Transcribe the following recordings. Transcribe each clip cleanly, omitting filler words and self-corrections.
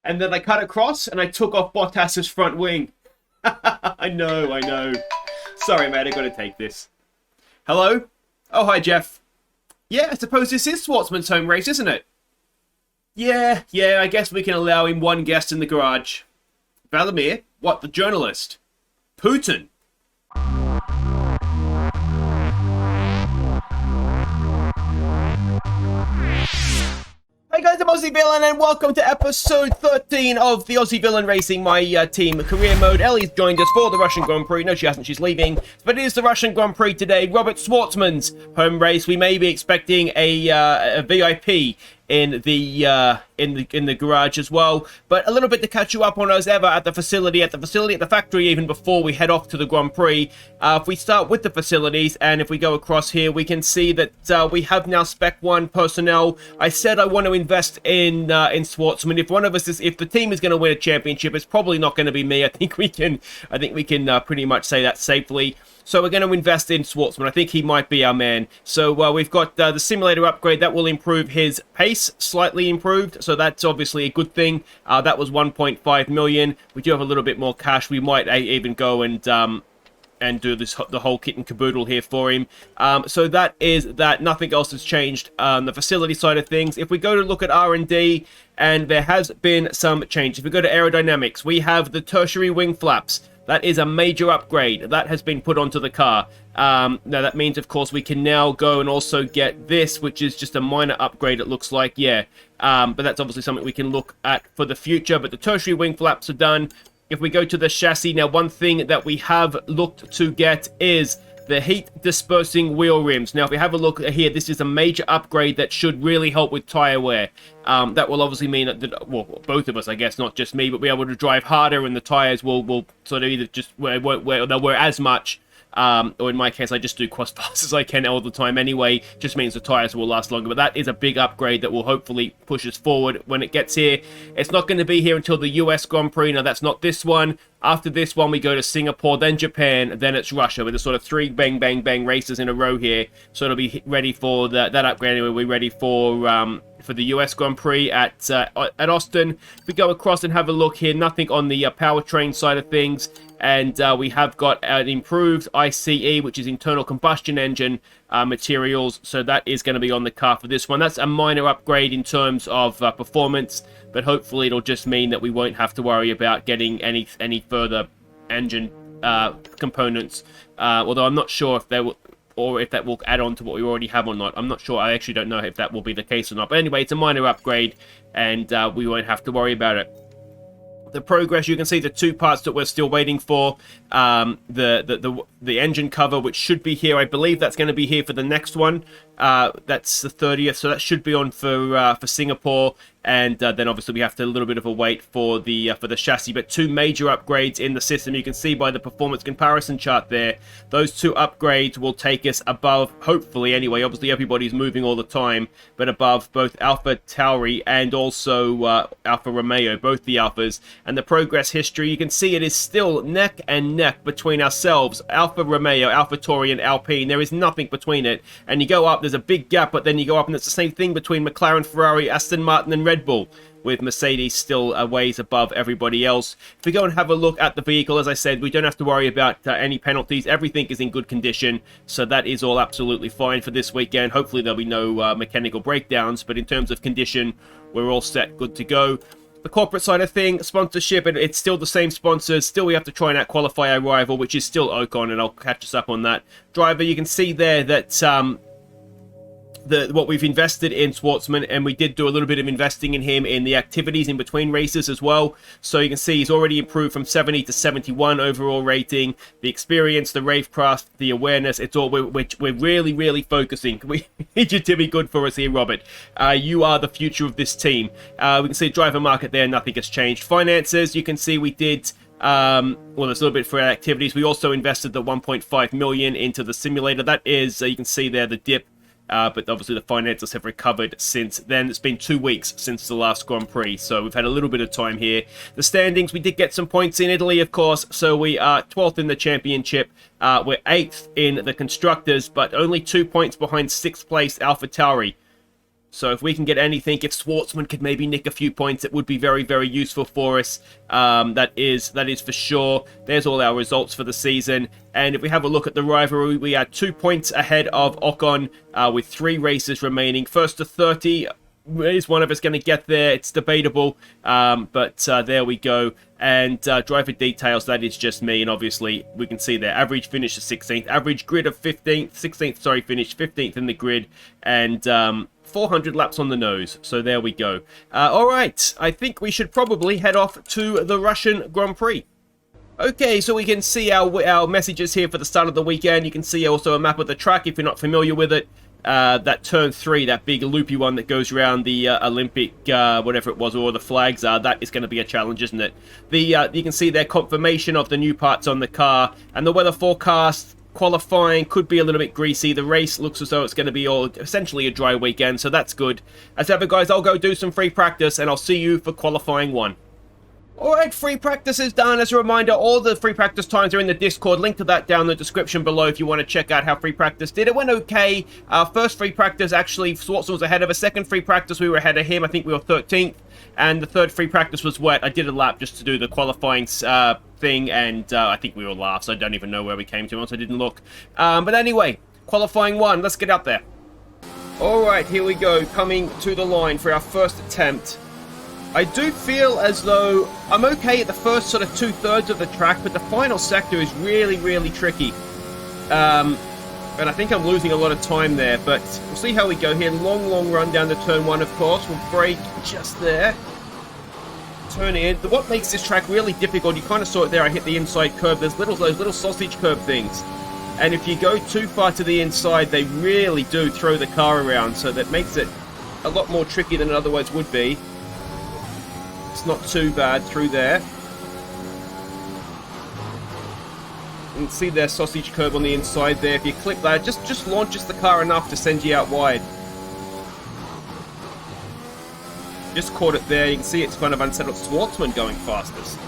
And then I cut across and I took off Bottas's front wing. I know. Sorry, mate, I gotta take this. Hello? Oh, hi, Jeff. Yeah, I suppose this is Schwartzman's home race, isn't it? Yeah, I guess we can allow him one guest in the garage. Vladimir? What, the journalist? Putin? Hey guys, I'm Aussie Villain and welcome to episode 13 of the Aussie Villain Racing, my team career mode. Ellie's joined us for the Russian Grand Prix. No, she hasn't, she's leaving. But it is the Russian Grand Prix today. Robert Schwartzman's home race. We may be expecting a VIP in the garage as well, but a little bit to catch you up on as ever at the facility, at the factory, even before we head off to the Grand Prix. If we start with the facilities, and if we go across here, we can see that we have now Spec 1 personnel. I said I want to invest in Schwartzman. If the team is going to win a championship, it's probably not going to be me. I think we can pretty much say that safely. So we're going to invest in Schwartzman. I think he might be our man. So we've got the simulator upgrade that will improve his pace, slightly improved. So that's obviously a good thing. That was 1.5 million. We do have a little bit more cash. We might even go and do the whole kit and caboodle here for him. So that is that. Nothing else has changed on the facility side of things. If we go to look at R&D, and there has been some change. If we go to aerodynamics, we have the tertiary wing flaps. That is a major upgrade that has been put onto the car. Now that means, of course, we can now go and also get this, which is just a minor upgrade, it looks like, yeah. But that's obviously something we can look at for the future. But the tertiary wing flaps are done. If we go to the chassis, now one thing that we have looked to get is the heat dispersing wheel rims. Now if we have a look here, this is a major upgrade that should really help with tire wear. That will obviously mean that, well, both of us, I guess, not just me, but be able to drive harder, and the tires will sort of either just won't wear, they'll wear as much. Or in my case, I just do as fast as I can all the time anyway. Just means the tires will last longer. But that is a big upgrade that will hopefully push us forward when it gets here. It's not going to be here until the US Grand Prix. Now, that's not this one. After this one, we go to Singapore, then Japan, then it's Russia, with the sort of 3 bang, bang, bang races in a row here. So it'll be ready for that upgrade anyway. We're ready for the US Grand Prix at Austin. If we go across and have a look here, nothing on the powertrain side of things. And we have got an improved ICE, which is internal combustion engine materials. So that is going to be on the car for this one. That's a minor upgrade in terms of performance, but hopefully it'll just mean that we won't have to worry about getting any further engine components. Although I'm not sure if they will, or if that will add on to what we already have or not. I'm not sure. I actually don't know if that will be the case or not. But anyway, it's a minor upgrade, and we won't have to worry about it. The progress, you can see the 2 parts that we're still waiting for. The engine cover, which should be here. I believe that's going to be here for the next one. That's the 30th, so that should be on for Singapore. And then obviously we have to a little bit of a wait for the chassis. But 2 major upgrades in the system. You can see by the performance comparison chart there. Those 2 upgrades will take us above, hopefully anyway. Obviously everybody's moving all the time, but above both Alpha Tauri and also Alfa Romeo, both the Alphas. And the progress history, you can see it is still neck and neck between ourselves, Alfa Romeo, Alpha Tauri, and Alpine. There is nothing between it. And you go up, there's a big gap, but then you go up and it's the same thing between McLaren, Ferrari, Aston Martin, and Red Bull, with Mercedes still a ways above everybody else. If we go and have a look at the vehicle, as I said, we don't have to worry about any penalties. Everything is in good condition, so that is all absolutely fine for this weekend. Hopefully there'll be no mechanical breakdowns, but in terms of condition, we're all set, good to go. The corporate side of thing, sponsorship, and it's still the same sponsors. Still, we have to try and out-qualify our rival, which is still Ocon, and I'll catch us up on that. Driver, you can see there that what we've invested in Schwartzman, and we did do a little bit of investing in him in the activities in between races as well. So you can see he's already improved from 70 to 71 overall rating. The experience, the ravecraft, the awareness, it's all which we're really focusing. We need you to be good for us here, Robert. You are the future of this team. We can see driver market there, nothing has changed. Finances, you can see we did well, there's a little bit for our activities. We also invested the 1.5 million into the simulator. That is, you can see there the dip. But obviously the finances have recovered since then. It's been 2 weeks since the last Grand Prix, so we've had a little bit of time here. The standings, we did get some points in Italy, of course, so we are 12th in the championship. We're 8th in the Constructors, but only 2 points behind 6th place AlphaTauri. So if we can get anything, if Schwartzman could maybe nick a few points, it would be very, very useful for us. That is for sure. There's all our results for the season. And if we have a look at the rivalry, we are 2 points ahead of Ocon with 3 races remaining. First to 30. Is one of us going to get there? It's debatable, but there we go. And driver details, that is just me, and obviously we can see there, average finish of 16th, average grid of 15th, 16th, sorry, finished 15th in the grid, and 400 laps on the nose, so there we go. Alright, I think we should probably head off to the Russian Grand Prix. Okay, so we can see our messages here for the start of the weekend. You can see also a map of the track if you're not familiar with it. That turn 3, that big loopy one that goes around the Olympic, whatever it was, or the flags are, that is going to be a challenge, isn't it? You can see their confirmation of the new parts on the car, and the weather forecast. Qualifying could be a little bit greasy. The race looks as though it's going to be all essentially a dry weekend, so that's good. As ever, guys, I'll go do some free practice, and I'll see you for qualifying 1. Alright, free practice is done. As a reminder, all the free practice times are in the Discord. Link to that down in the description below if you want to check out how free practice did. It went okay. Our first free practice, actually, Schwartzman was ahead of us. Second free practice, we were ahead of him. I think we were 13th. And the third free practice was wet. I did a lap just to do the qualifying thing, and I think we were last. So I don't even know where we came to once I didn't look. But anyway, qualifying 1. Let's get out there. Alright, here we go. Coming to the line for our first attempt. I do feel as though I'm okay at the first sort of 2/3 of the track, but the final sector is really, really tricky. And I think I'm losing a lot of time there, but we'll see how we go here. Long run down to turn 1, of course. We'll brake just there. Turn in. What makes this track really difficult, you kind of saw it there, I hit the inside curb. There's those little sausage curb things. And if you go too far to the inside, they really do throw the car around, so that makes it a lot more tricky than it otherwise would be. It's not too bad through there. You can see their sausage curb on the inside there. If you click that, just launches the car enough to send you out wide. Just caught it there. You can see it's kind of unsettled. Schwartzman going fastest.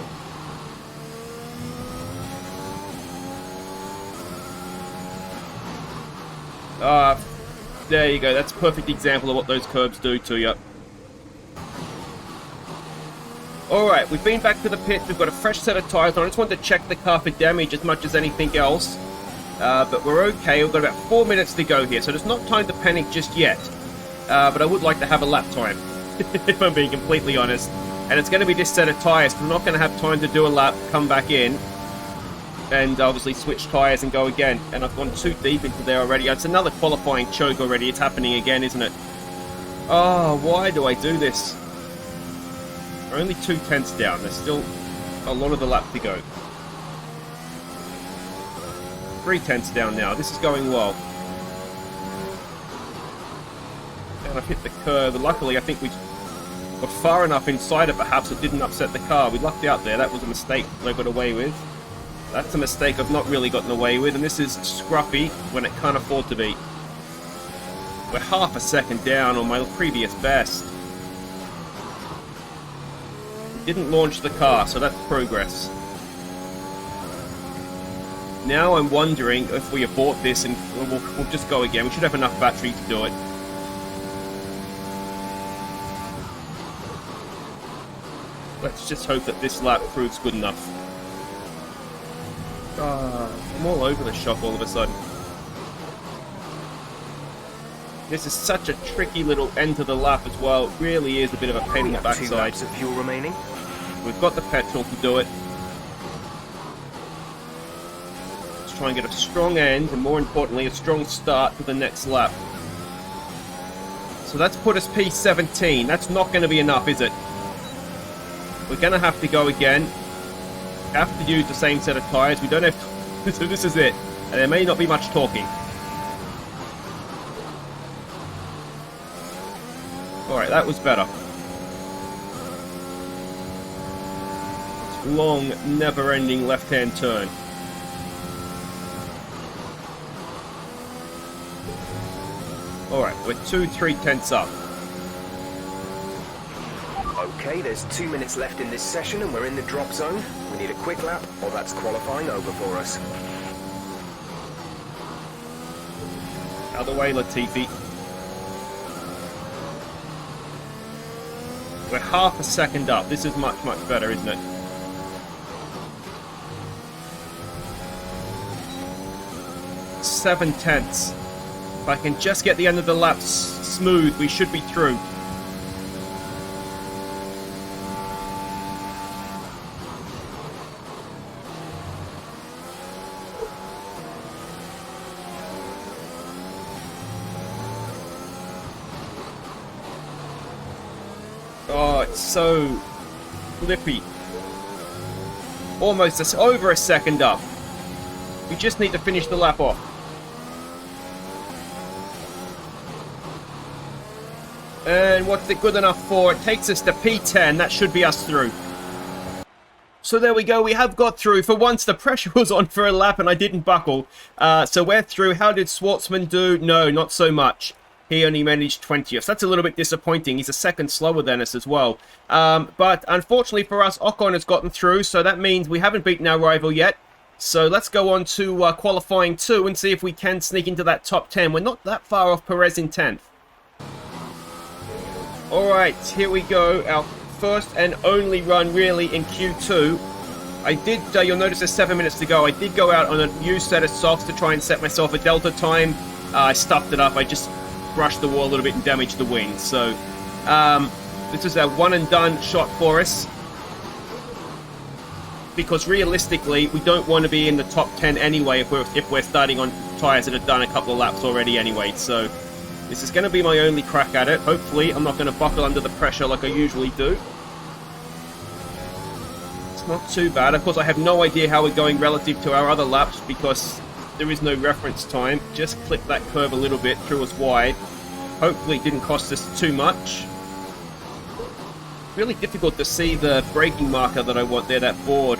There you go. That's a perfect example of what those curbs do to you. Alright, we've been back to the pit. We've got a fresh set of tyres on. I just wanted to check the car for damage as much as anything else. But we're okay. We've got about 4 minutes to go here, so there's not time to panic just yet. But I would like to have a lap time, if I'm being completely honest. And it's going to be this set of tyres. I'm not going to have time to do a lap, come back in, and obviously switch tyres and go again. And I've gone too deep into there already. It's another qualifying choke already. It's happening again, isn't it? Oh, why do I do this? We're only 2/10 down. There's still a lot of the lap to go. 3/10 down now. This is going well. And I've hit the curb. Luckily, I think we were far enough inside it, perhaps it didn't upset the car. We lucked out there. That was a mistake I got away with. That's a mistake I've not really gotten away with, and this is scruffy when it can't afford to be. We're half a second down on my previous best. Didn't launch the car, so that's progress. Now I'm wondering if we abort this and we'll just go again. We should have enough battery to do it. Let's just hope that this lap proves good enough. I'm all over the shop all of a sudden. This is such a tricky little end to the lap as well. It really is a bit of a pain in the backside. 2 laps of fuel remaining. We've got the petrol to do it. Let's try and get a strong end, and more importantly, a strong start to the next lap. So that's put us P17. That's not going to be enough, is it? We're going to have to go again. Have to use the same set of tyres. We don't have to... So this is it. And there may not be much talking. Alright, that was better. Long, never-ending left-hand turn. Alright, we're 2/3 up. Okay, there's 2 minutes left in this session and we're in the drop zone. We need a quick lap, or that's qualifying over for us. Out of the way, Latifi. We're half a second up. This is much, much better, isn't it? Seven tenths. If I can just get the end of the lap smooth, we should be through. Oh, it's so flippy. Almost over a second up. We just need to finish the lap off. And what's it good enough for? It takes us to P10. That should be us through. So there we go. We have got through. For once, the pressure was on for a lap and I didn't buckle. So we're through. How did Schwartzman do? No, not so much. He only managed 20th. That's a little bit disappointing. He's a second slower than us as well. But unfortunately for us, Ocon has gotten through. So that means we haven't beaten our rival yet. So let's go on to qualifying 2 and see if we can sneak into that top 10. We're not that far off Perez in 10th. Alright, here we go. Our first and only run really in Q2. I did, you'll notice there's 7 minutes to go. I did go out on a new set of softs to try and set myself a delta time. I stuffed it up. I just brushed the wall a little bit and damaged the wing. So this is a one and done shot for us. Because realistically, we don't want to be in the top 10 anyway if we're starting on tyres that have done a couple of laps already anyway. So this is going to be my only crack at it. Hopefully, I'm not going to buckle under the pressure like I usually do. It's not too bad. Of course, I have no idea how we're going relative to our other laps because there is no reference time. Just clip that curve a little bit, threw us wide. Hopefully, it didn't cost us too much. Really difficult to see the braking marker that I want there, that board.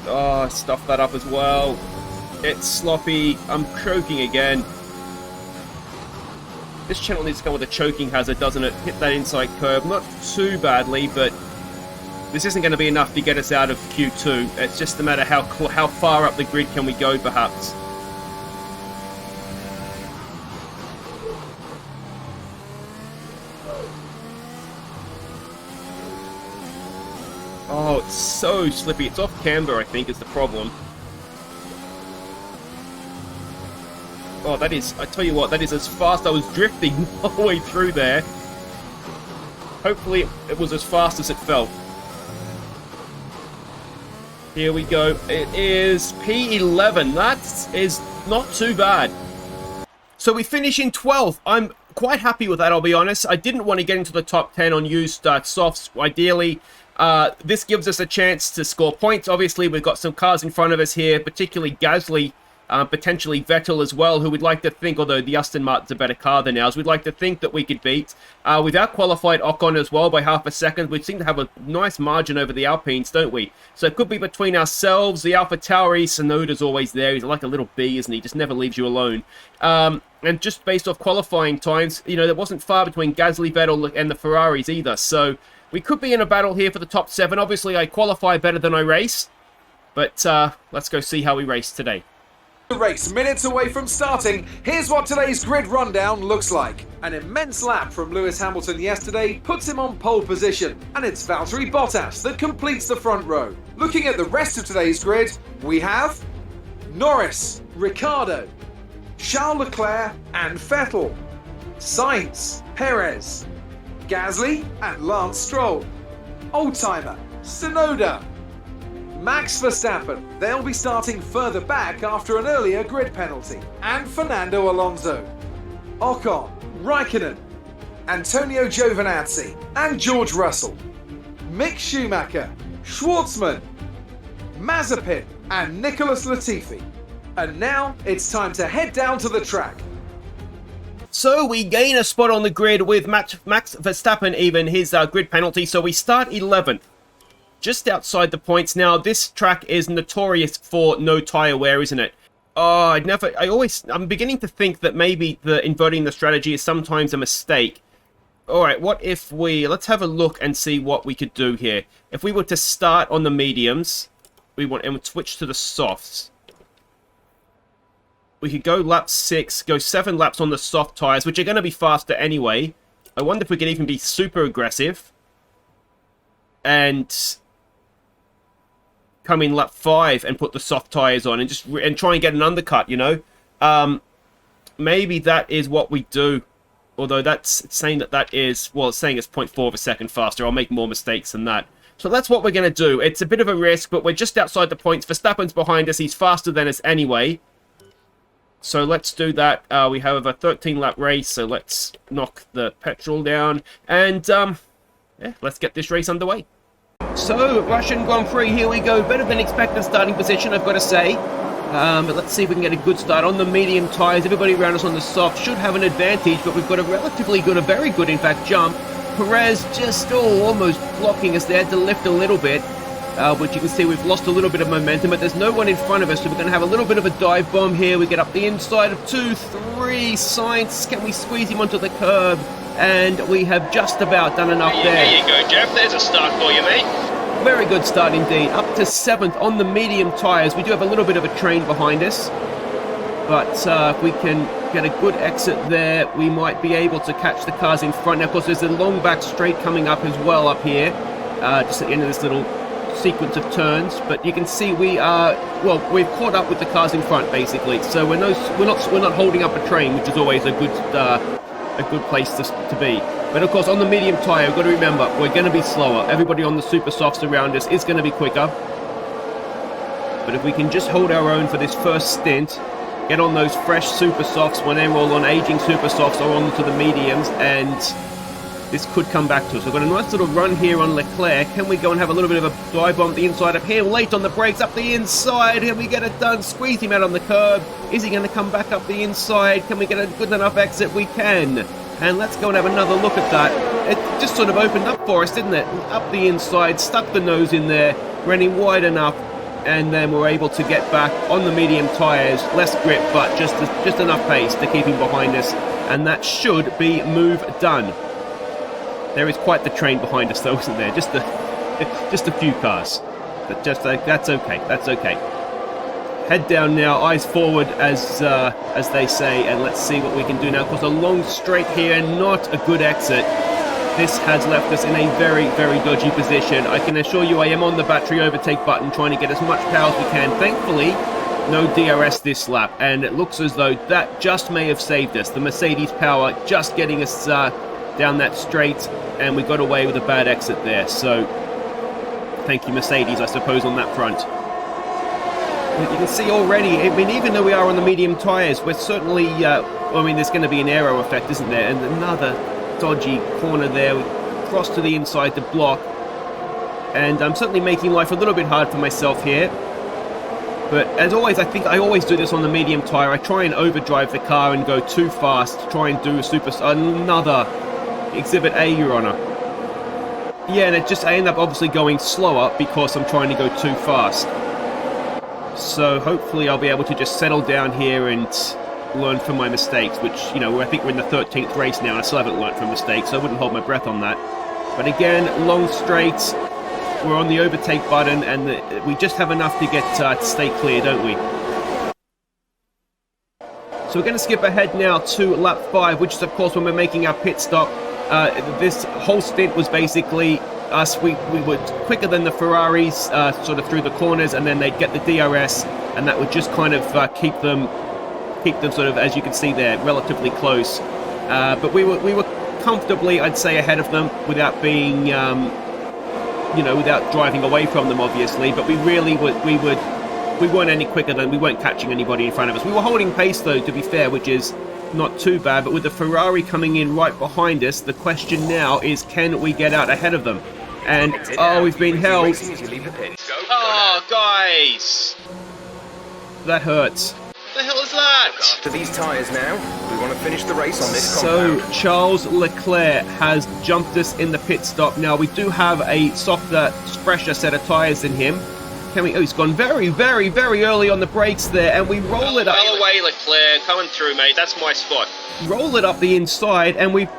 Oh, I stuffed that up as well. It's sloppy. I'm choking again. This channel needs to come with a choking hazard, doesn't it? Hit that inside curve. Not too badly, but this isn't going to be enough to get us out of Q2. It's just a matter how far up the grid can we go, perhaps. Oh, it's so slippy. It's off camber, I think, is the problem. Oh, that is, I tell you what, that is as fast. I was drifting all the way through there. Hopefully it was as fast as it felt. Here we go. It is P11. That is not too bad. So we finish in 12th. I'm quite happy with that, I'll be honest. I didn't want to get into the top 10 on used softs, ideally. This gives us a chance to score points. Obviously, we've got some cars in front of us here, particularly Gasly, potentially Vettel as well, who we'd like to think, although the Aston Martin's a better car than ours, we'd like to think that we could beat. We've out-qualified Ocon as well by half a second. We seem to have a nice margin over the Alpines, don't we? So it could be between ourselves, the AlphaTauri. Tsunoda's always there. He's like a little bee, isn't he? Just never leaves you alone. And just based off qualifying times, you know, there wasn't far between Gasly, Vettel, and the Ferraris either. So we could be in a battle here for the top 7. Obviously, I qualify better than I race. But let's go see how we race today. The race, minutes away from starting. Here's what today's grid rundown looks like. An immense lap from Lewis Hamilton yesterday puts him on pole position, and it's Valtteri Bottas that completes the front row. Looking at the rest of today's grid, we have Norris, Ricciardo, Charles Leclerc and Vettel, Sainz, Perez, Gasly and Lance Stroll, Oldtimer, Tsunoda, Max Verstappen, they'll be starting further back after an earlier grid penalty, and Fernando Alonso, Ocon, Raikkonen, Antonio Giovinazzi and George Russell, Mick Schumacher, Schwartzman, Mazepin and Nicholas Latifi. And now it's time to head down to the track. So we gain a spot on the grid with Max Verstappen even his grid penalty, so we start 11th. Just outside the points. Now, this track is notorious for no tyre wear, isn't it? Oh, I'm beginning to think that maybe inverting the strategy is sometimes a mistake. Alright, what if let's have a look and see what we could do here. If we were to start on the mediums, and switch to the softs. We could go lap 6, go 7 laps on the soft tyres, which are going to be faster anyway. I wonder if we can even be super aggressive and come in lap 5 and put the soft tires on and just try and get an undercut, you know. Maybe that is what we do. Although that's saying that is, well, it's saying it's 0.4 of a second faster. I'll make more mistakes than that. So that's what we're going to do. It's a bit of a risk, but we're just outside the points. Verstappen's behind us. He's faster than us anyway. So let's do that. We have a 13-lap race, so let's knock the petrol down. And, yeah, let's get this race underway. So, Russian Grand Prix, here we go. Better than expected starting position, I've got to say. But let's see if we can get a good start on the medium tyres. Everybody around us on the soft should have an advantage, but we've got a relatively good, a very good, in fact, jump. Perez just almost blocking us there to lift a little bit, which you can see we've lost a little bit of momentum, but there's no one in front of us, so we're going to have a little bit of a dive bomb here. We get up the inside of 2, 3, Sainz, can we squeeze him onto the curb? And we have just about done enough there. There you go, Jeff, there's a start for you, mate. Very good start indeed, up to 7th on the medium tyres. We do have a little bit of a train behind us, but if we can get a good exit there, we might be able to catch the cars in front. Now, of course, there's a long back straight coming up as well up here, just at the end of this little sequence of turns. But you can see we are, well, we've caught up with the cars in front basically. So we're not holding up a train, which is always a good place to be. But of course, on the medium tyre, we've got to remember we're going to be slower. Everybody on the super softs around us is going to be quicker. But if we can just hold our own for this first stint, get on those fresh super softs when they're all on aging super softs or onto the mediums, and this could come back to us. We've got a nice little run here on Leclerc. Can we go and have a little bit of a dive bomb the inside up here? Late on the brakes, up the inside. Can we get it done? Squeeze him out on the curb. Is he going to come back up the inside? Can we get a good enough exit? We can. And let's go and have another look at that. It just sort of opened up for us, didn't it? Up the inside, stuck the nose in there, running wide enough, and then we're able to get back on the medium tyres. Less grip, but just enough pace to keep him behind us. And that should be move done. There is quite the train behind us, though, isn't there? Just a few cars. But that's okay. That's okay. Head down now, eyes forward, as they say, and let's see what we can do now. Of course, a long straight here, not a good exit. This has left us in a very, very dodgy position. I can assure you I am on the battery overtake button, trying to get as much power as we can. Thankfully, no DRS this lap, and it looks as though that just may have saved us. The Mercedes power just getting us down that straight, and we got away with a bad exit there. So, thank you, Mercedes, I suppose, on that front. You can see already, I mean, even though we are on the medium tyres, we're certainly, I mean, there's going to be an aero effect, isn't there? And another dodgy corner there. We cross to the inside to block. And I'm certainly making life a little bit hard for myself here. But as always, I think I always do this on the medium tyre. I try and overdrive the car and go too fast to try and do another Exhibit A, Your Honour. Yeah, and I end up obviously going slower because I'm trying to go too fast. So hopefully I'll be able to just settle down here and learn from my mistakes, which, you know, I think we're in the 13th race now and I still haven't learned from mistakes, so I wouldn't hold my breath on that. But again, long straight, we're on the overtake button, and we just have enough to get to stay clear, don't we? So we're going to skip ahead now to lap 5, which is of course when we're making our pit stop. This whole stint was basically us, we were quicker than the Ferraris, sort of through the corners, and then they'd get the DRS, and that would just kind of keep them sort of, as you can see there, relatively close. But we were comfortably, I'd say, ahead of them without being, without driving away from them, obviously. But we weren't any quicker than, we weren't catching anybody in front of us. We were holding pace, though, to be fair, which is not too bad. But with the Ferrari coming in right behind us, the question now is, can we get out ahead of them? And, oh, we've been held. Oh, guys! That hurts. What the hell is that? After these tyres now, we want to finish the race on this So, compound. Charles Leclerc has jumped us in the pit stop. Now, we do have a softer, fresher set of tyres than him. Oh, he's gone very, very, very early on the brakes there, and we roll it up. Well away, Leclerc, coming through, mate. That's my spot. Roll it up the inside, and we've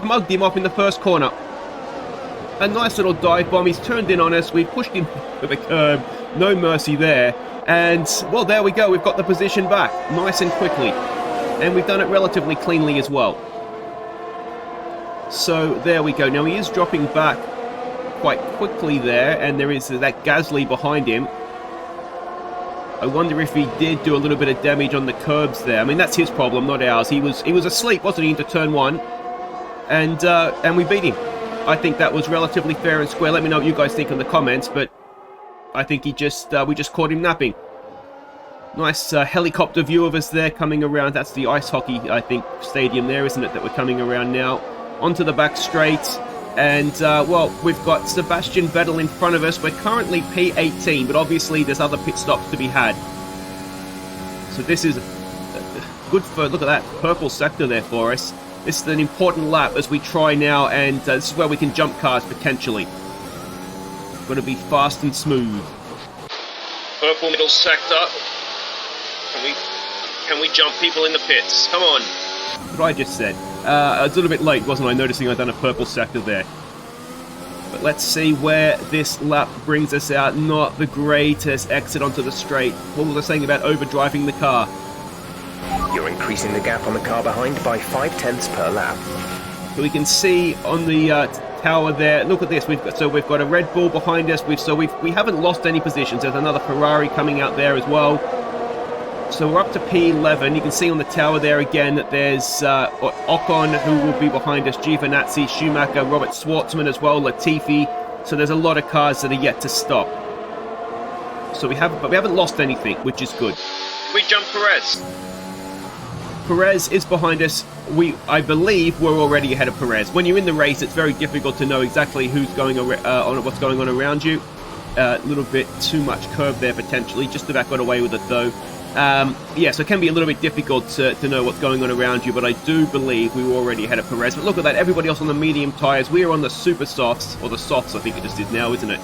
mugged him off in the first corner. A nice little dive bomb. He's turned in on us. We've pushed him to the curb. No mercy there. And, well, there we go. We've got the position back nice and quickly. And we've done it relatively cleanly as well. So there we go. Now he is dropping back quite quickly there, and there is that Gasly behind him. I wonder if he did do a little bit of damage on the curbs there. I mean, that's his problem, not ours. He was asleep, wasn't he, into turn 1, and we beat him. I think that was relatively fair and square. Let me know what you guys think in the comments, but I think we just caught him napping. Nice helicopter view of us there coming around. That's the ice hockey, I think, stadium there, isn't it, that we're coming around now. Onto the back straight. And, well, we've got Sebastian Vettel in front of us. We're currently P18, but obviously there's other pit stops to be had. So this is good for, look at that, purple sector there for us. This is an important lap as we try now, and this is where we can jump cars potentially. Got to be fast and smooth. Purple middle sector. Can we jump people in the pits? Come on. What I just said. I was a little bit late, wasn't I, noticing I'd done a purple sector there. But let's see where this lap brings us out. Not the greatest exit onto the straight. What was I saying about overdriving the car? You're increasing the gap on the car behind by 0.5 per lap. So we can see on the tower there. Look at this. We've got a Red Bull behind us. We haven't lost any positions. There's another Ferrari coming out there as well. So we're up to P11. You can see on the tower there again that there's Ocon, who will be behind us, Giovinazzi, Schumacher, Robert Schwartzman as well, Latifi. So there's a lot of cars that are yet to stop. So we haven't lost anything, which is good. We jump Perez. Perez is behind us. I believe we're already ahead of Perez. When you're in the race, it's very difficult to know exactly who's going on, what's going on around you. A little bit too much curve there potentially. Just about got away with it though. Yeah, so it can be a little bit difficult to know what's going on around you, but I do believe we were already ahead of Perez. But look at that, everybody else on the medium tyres. We are on the super softs, or the softs I think it just is now, isn't it?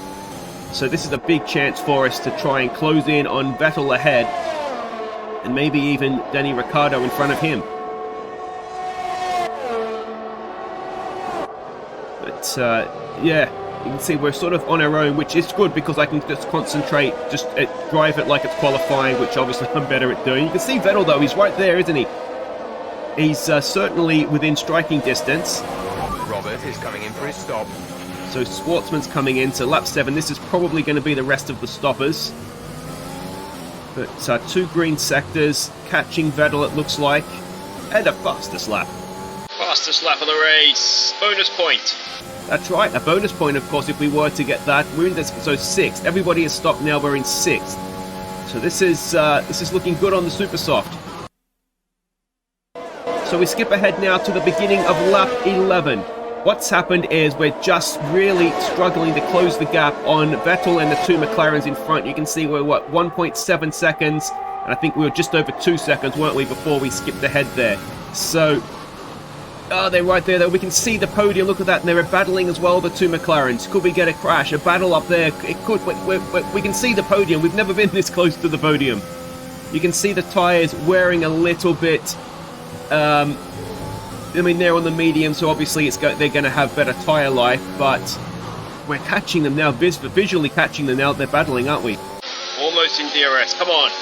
So this is a big chance for us to try and close in on Vettel ahead, and maybe even Danny Ricciardo in front of him. But, yeah. You can see we're sort of on our own, which is good because I can just concentrate, just drive it like it's qualifying, which obviously I'm better at doing. You can see Vettel though, he's right there, isn't he? He's certainly within striking distance. Robert is coming in for his stop. So Schwartzman's coming in, so lap 7, this is probably going to be the rest of the stoppers. But 2 green sectors, catching Vettel it looks like, and a fastest lap. Fastest lap of the race. Bonus point. That's right, a bonus point, of course, if we were to get that. We're in this, so 6th. Everybody is stopped now. We're in 6th. So this is looking good on the super soft. So we skip ahead now to the beginning of lap 11. What's happened is we're just really struggling to close the gap on Vettel and the 2 McLarens in front. You can see we're 1.7 seconds, and I think we were just over 2 seconds, weren't we, before we skipped ahead there. So. Oh, they're right there, though. We can see the podium. Look at that. And they're battling as well, the 2 McLarens. Could we get a crash? A battle up there? It could. We can see the podium. We've never been this close to the podium. You can see the tyres wearing a little bit. I mean, they're on the medium, so obviously they're going to have better tyre life. But we're catching them now, visually catching them now. They're battling, aren't we? Almost in DRS. Come on.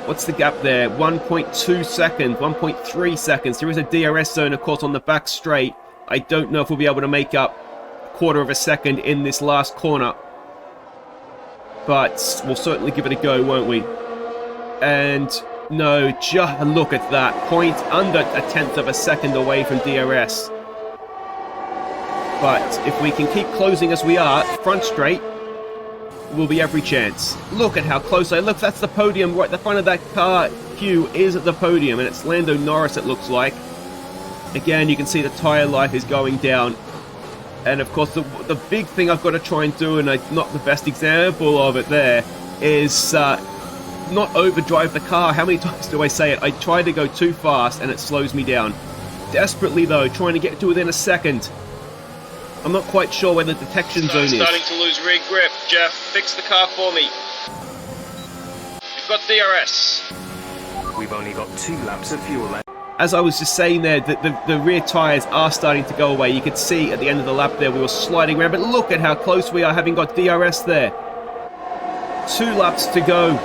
What's the gap there? 1.2 seconds, 1.3 seconds. There is a DRS zone, of course, on the back straight. I don't know if we'll be able to make up a quarter of a second in this last corner. But we'll certainly give it a go, won't we? And no, just look at that. Under a 1/10 of a second away from DRS. But if we can keep closing as we are, front straight, will be every chance. Look at how close I look. That's the podium right at the front of that car queue is at the podium, and it's Lando Norris, it looks like. Again, you can see the tyre life is going down. And of course, the big thing I've got to try and do, and I'm not the best example of it there, is not overdrive the car. How many times do I say it? I try to go too fast and it slows me down. Desperately though, trying to get to within a second. I'm not quite sure where the detection zone is. Starting to lose rear grip. Jeff, fix the car for me. We've got DRS. We've only got 2 laps of fuel left. As I was just saying there, the rear tyres are starting to go away. You could see at the end of the lap there, we were sliding around, but look at how close we are, having got DRS there. 2 laps to go.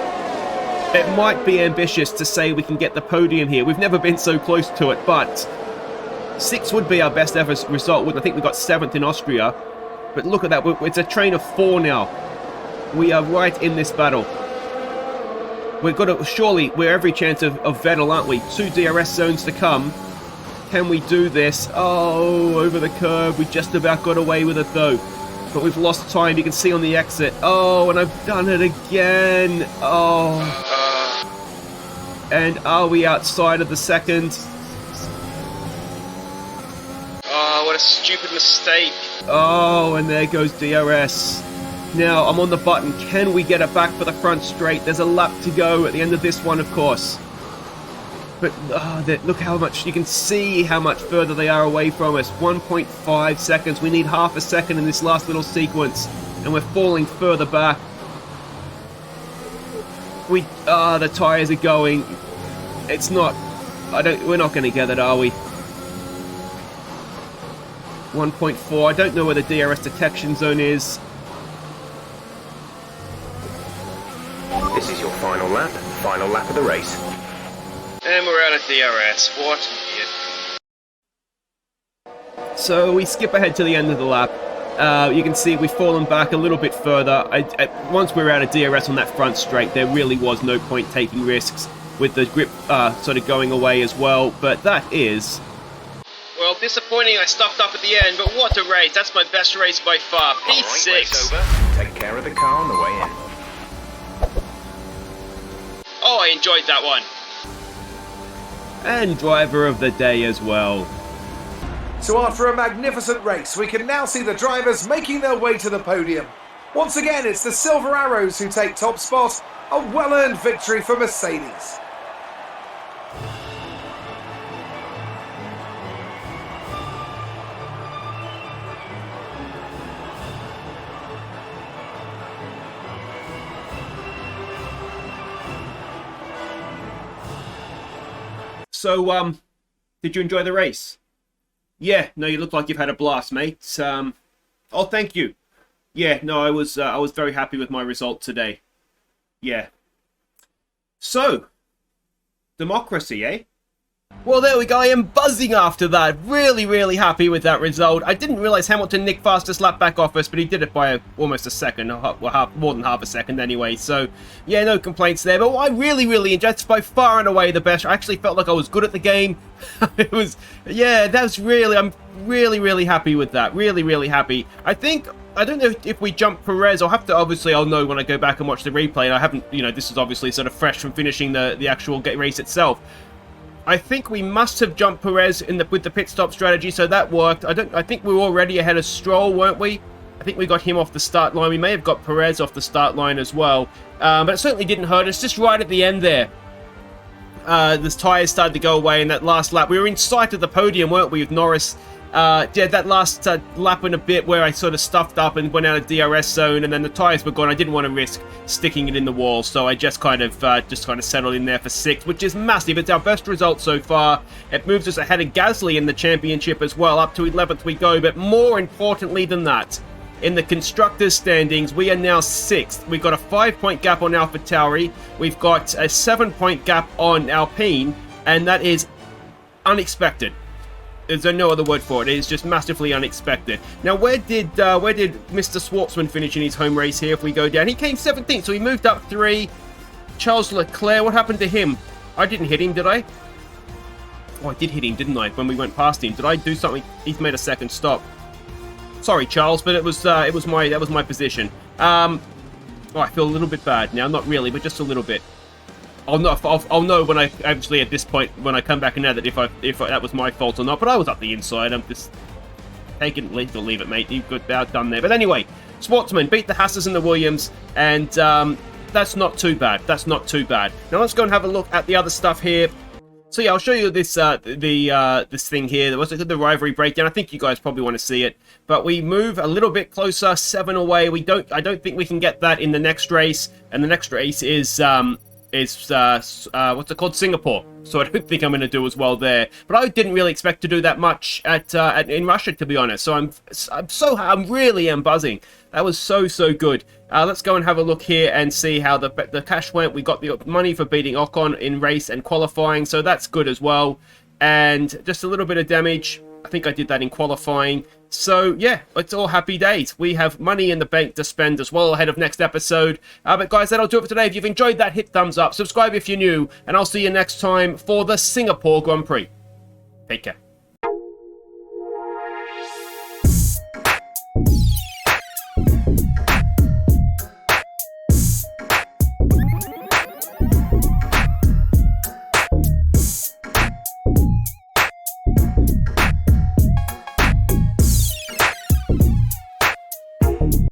It might be ambitious to say we can get the podium here. We've never been so close to it, but 6th would be our best ever result. I think we got 7th in Austria. But look at that. It's a train of 4 now. We are right in this battle. We've got to, surely, we're every chance of Vettel, aren't we? 2 DRS zones to come. Can we do this? Oh, over the curb. We just about got away with it, though. But we've lost time. You can see on the exit. Oh, and I've done it again. Oh. And are we outside of the second? Oh, what a stupid mistake. Oh, and there goes DRS. Now, I'm on the button. Can we get it back for the front straight? There's a lap to go at the end of this one, of course. But look how much, you can see how much further they are away from us. 1.5 seconds. We need half a second in this last little sequence. And we're falling further back. The tyres are going. It's not, we're not going to get it, are we? 1.4. I don't know where the DRS detection zone is. This is your final lap of the race. And we're out of DRS. What an idiot. So we skip ahead to the end of the lap. You can see we've fallen back a little bit further. Once we were out of DRS on that front straight, there really was no point taking risks with the grip sort of going away as well. But that is... Well, disappointing I stuffed up at the end, but what a race. That's my best race by far. P6. All right, race over. Take care of the car on the way in. Oh, I enjoyed that one. And driver of the day as well. So after a magnificent race, we can now see the drivers making their way to the podium. Once again, it's the Silver Arrows who take top spot. A well-earned victory for Mercedes. So, did you enjoy the race? Yeah, no, you look like you've had a blast, mate. Oh, thank you. Yeah, no, I was very happy with my result today. Yeah. So, democracy, eh? Well, there we go. I am buzzing after that. Really, really happy with that result. I didn't realise Hamilton nicked fastest lap back off us, but he did it by almost a second, well, more than half a second anyway. So, yeah, no complaints there. But what I really, really enjoyed, it's by far and away the best. I actually felt like I was good at the game. It was, yeah, that's really, I'm really, really happy with that. Really, really happy. I don't know if we jump Perez. I'll know when I go back and watch the replay. And I haven't, this is obviously sort of fresh from finishing the actual race itself. I think we must have jumped Perez with the pit stop strategy, so that worked. I think we were already ahead of Stroll, weren't we? I think we got him off the start line. We may have got Perez off the start line as well. But it certainly didn't hurt us. Just right at the end there, the tyres started to go away in that last lap. We were in sight of the podium, weren't we, with Norris? Yeah, that last lap in a bit where I sort of stuffed up and went out of DRS zone, and then the tyres were gone. I didn't want to risk sticking it in the wall, so I just kind of settled in there for 6th, which is massive. It's our best result so far. It moves us ahead of Gasly in the championship as well. Up to 11th we go, but more importantly than that, in the constructors standings, we are now 6th. We've got a 5-point gap on AlphaTauri. We've got a 7-point gap on Alpine, and that is unexpected. There's no other word for it. It is just massively unexpected. Now, where did Mr. Schwartzman finish in his home race here? If we go down, he came 17th, so he moved up 3. Charles Leclerc, what happened to him? I didn't hit him, did I? Oh, I did hit him, didn't I? When we went past him, did I do something? He's made a second stop. Sorry, Charles, but that was my position. Oh, I feel a little bit bad now. Not really, but just a little bit. I'll know when I actually at this point when I come back and know that if that was my fault or not. But I was up the inside. I'm just taking leave or leave it, mate. You've got about done there. But anyway, Schwartzman beat the Hasses and the Williams, and that's not too bad. That's not too bad. Now let's go and have a look at the other stuff here. So yeah, I'll show you this this thing here. There was the rivalry breakdown. I think you guys probably want to see it. But we move a little bit closer, 7 away. I don't think we can get that in the next race. And the next race is what's it called, Singapore. So I don't think I'm going to do as well there. But I didn't really expect to do that much in Russia, to be honest. So I'm really buzzing. That was so good. Let's go and have a look here and see how the cash went. We got the money for beating Ocon in race and qualifying, so that's good as well. And just a little bit of damage. I think I did that in qualifying. So, yeah, it's all happy days. We have money in the bank to spend as well ahead of next episode. But guys, that'll do it for today. If you've enjoyed that, hit thumbs up. Subscribe if you're new. And I'll see you next time for the Singapore Grand Prix. Take care.